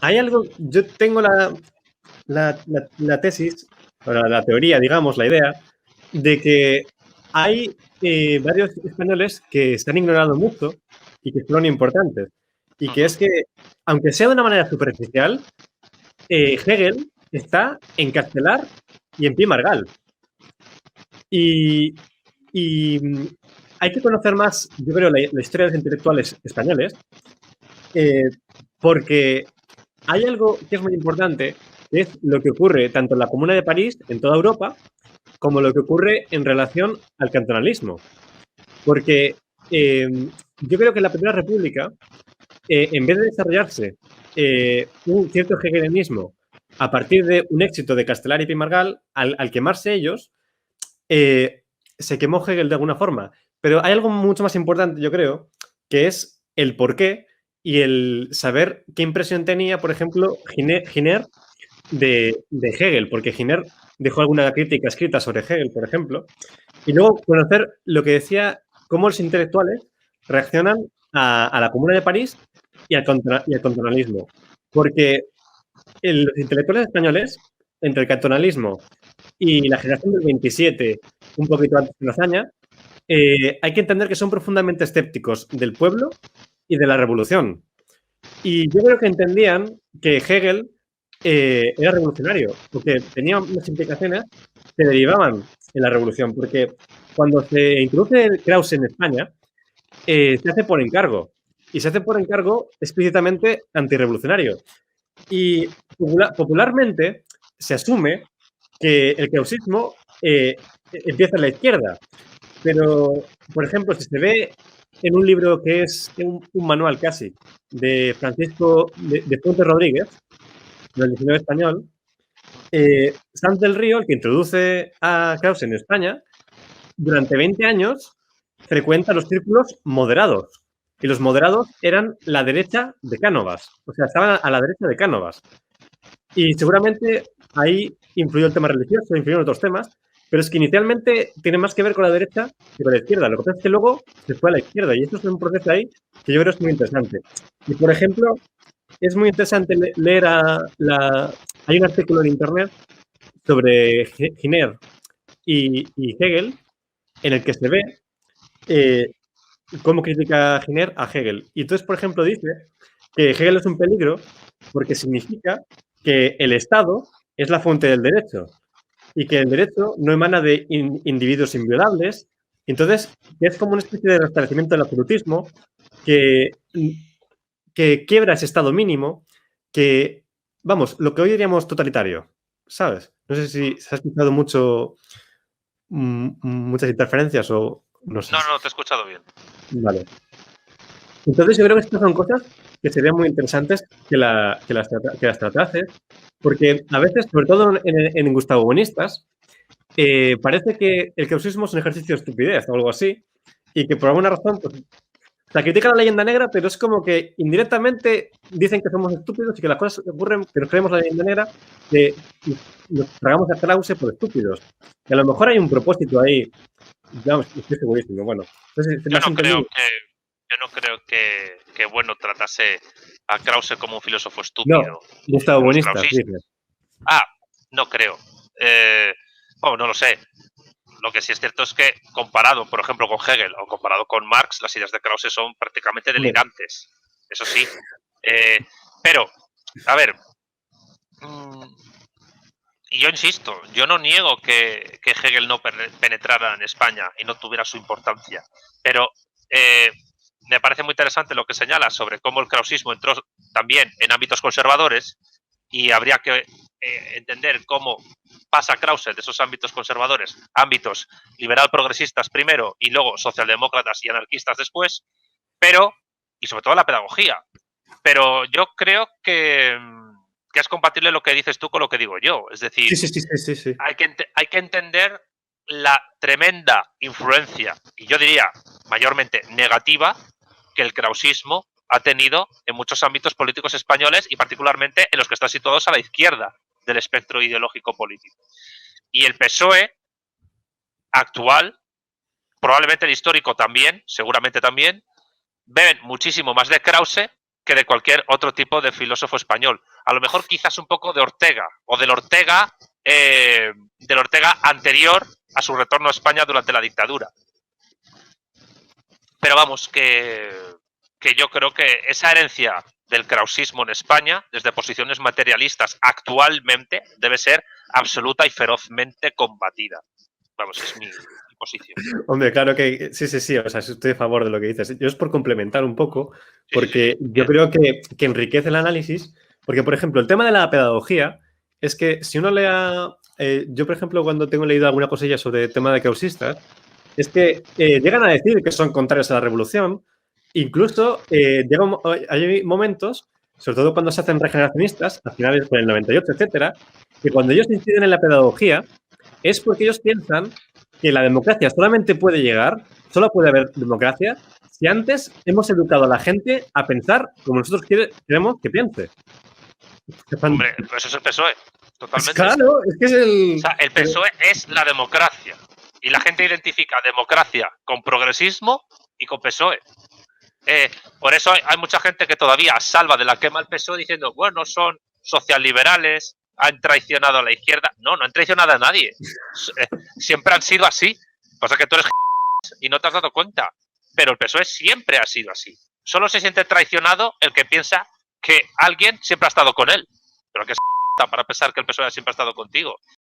hay algo, yo tengo la tesis, o la teoría, digamos, la idea, de que hay varios españoles que se han ignorado mucho y que fueron importantes. Y que Ujú. es que, aunque sea de una manera superficial, Hegel está en Castelar y en Pi Margall. Y, y hay que conocer más, yo creo, la historia de los intelectuales españoles, eh, porque hay algo que es muy importante, que es lo que ocurre tanto en la Comuna de París, en toda Europa, como lo que ocurre en relación al cantonalismo. Porque yo creo que la Primera República, en vez de desarrollarse un cierto hegelianismo a partir de un éxito de Castelar y Pimargal, al quemarse ellos, eh, se quemó Hegel de alguna forma. Pero hay algo mucho más importante, yo creo, que es el porqué y el saber qué impresión tenía, por ejemplo, Giner de Hegel, porque Giner dejó alguna crítica escrita sobre Hegel, por ejemplo, y luego conocer lo que decía, cómo los intelectuales reaccionan a la Comuna de París y al cantonalismo. Porque los intelectuales españoles, entre el cantonalismo y la generación del 27, un poquito antes de Lazaña, hay que entender que son profundamente escépticos del pueblo y de la revolución. Y yo creo que entendían que Hegel era revolucionario, porque tenía unas implicaciones que derivaban en la revolución, porque cuando se introduce Krauss en España, se hace por encargo, y se hace por encargo explícitamente antirrevolucionario. Y popularmente se asume que el krausismo empieza en la izquierda, pero, por ejemplo, si se ve en un libro que es un manual casi de Francisco de Fuentes Rodríguez, del diccionario español, Sanz del Río, el que introduce a Krauss en España, durante 20 años frecuenta los círculos moderados. Y los moderados eran la derecha de Cánovas. O sea, estaban a la derecha de Cánovas. Y seguramente ahí influyó el tema religioso, influyeron otros temas, pero es que inicialmente tiene más que ver con la derecha que con la izquierda. Lo que pasa es que luego se fue a la izquierda y esto es un proceso ahí que yo creo es muy interesante. Y, por ejemplo, es muy interesante leer hay un artículo en internet sobre Giner y Hegel en el que se ve eh, cómo critica Giner a Hegel. Y entonces, por ejemplo, dice que Hegel es un peligro porque significa que el Estado es la fuente del derecho y que el derecho no emana de individuos inviolables. Entonces, es como una especie de restablecimiento del absolutismo que, que quiebra ese estado mínimo, que, vamos, lo que hoy diríamos totalitario, ¿sabes? No sé si se ha escuchado muchas interferencias o no sé. No, no, te he escuchado bien. Vale. Entonces, yo creo que estas son cosas que serían muy interesantes que las tratases, porque a veces, sobre todo en Gustavo Buenistas, parece que el causismo es un ejercicio de estupidez o algo así, y que por alguna razón pues, se critica la leyenda negra, pero es como que indirectamente dicen que somos estúpidos y que las cosas ocurren, que nos creemos la leyenda negra, que nos tragamos a Krause por estúpidos. Que a lo mejor hay un propósito ahí, digamos, estoy segurísimo. Bueno, entonces, Yo ¿me has no creo entendido? que, yo no creo que bueno tratase a Krause como un filósofo No, estúpido. Gustavo Los Buenistas, krausistas. dice. Ah, no creo. Bueno, no lo sé. Lo que sí es cierto es que comparado, por ejemplo, con Hegel o comparado con Marx, las ideas de Krause son prácticamente Hombre, delirantes. Eso sí. Pero, a ver, mmm, y yo insisto, yo no niego que Hegel no penetrara en España y no tuviera su importancia, pero me parece muy interesante lo que señala sobre cómo el krausismo entró también en ámbitos conservadores y habría que entender cómo pasa Krause de esos ámbitos conservadores a ámbitos liberal progresistas primero y luego socialdemócratas y anarquistas después, pero, y sobre todo la pedagogía. Pero yo creo que es compatible lo que dices tú con lo que digo yo. Es sí, decir, sí, sí, sí, sí, sí. hay que entender la tremenda influencia, y yo diría mayormente negativa, que el krausismo ha tenido en muchos ámbitos políticos españoles y particularmente en los que están situados a la izquierda del espectro ideológico político. Y el PSOE actual, probablemente el histórico también, seguramente también, beben muchísimo más de Krause que de cualquier otro tipo de filósofo español. A lo mejor quizás un poco de Ortega, o del Ortega anterior a su retorno a España durante la dictadura. Pero vamos, que yo creo que esa herencia del krausismo en España, desde posiciones materialistas actualmente, debe ser absoluta y ferozmente combatida. Vamos, es mi posición. Hombre, claro que sí, o sea, estoy a favor de lo que dices. Yo es por complementar un poco, porque Sí, yo creo que enriquece el análisis, porque, por ejemplo, el tema de la pedagogía es que si uno lea, yo, por ejemplo, cuando tengo leído alguna cosilla sobre el tema de krausistas, es que llegan a decir que son contrarios a la revolución, incluso hay momentos, sobre todo cuando se hacen regeneracionistas, a finales del 98, etcétera, que cuando ellos inciden en la pedagogía es porque ellos piensan que la democracia solamente puede llegar, solo puede haber democracia, si antes hemos educado a la gente a pensar como nosotros queremos que piense. Hombre, pues eso es el PSOE, totalmente. Claro, es que es O sea, el PSOE es la democracia. Y la gente identifica democracia con progresismo y con PSOE. Por eso hay mucha gente que todavía salva de la quema al PSOE diciendo, bueno, son socialliberales, han traicionado a la izquierda. No, no han traicionado a nadie. Siempre han sido así. Pasa que tú eres y no te has dado cuenta. Pero el PSOE siempre ha sido así. Solo se siente traicionado el que piensa que alguien siempre ha estado con él. Pero que es para pensar que el PSOE siempre ha estado contigo.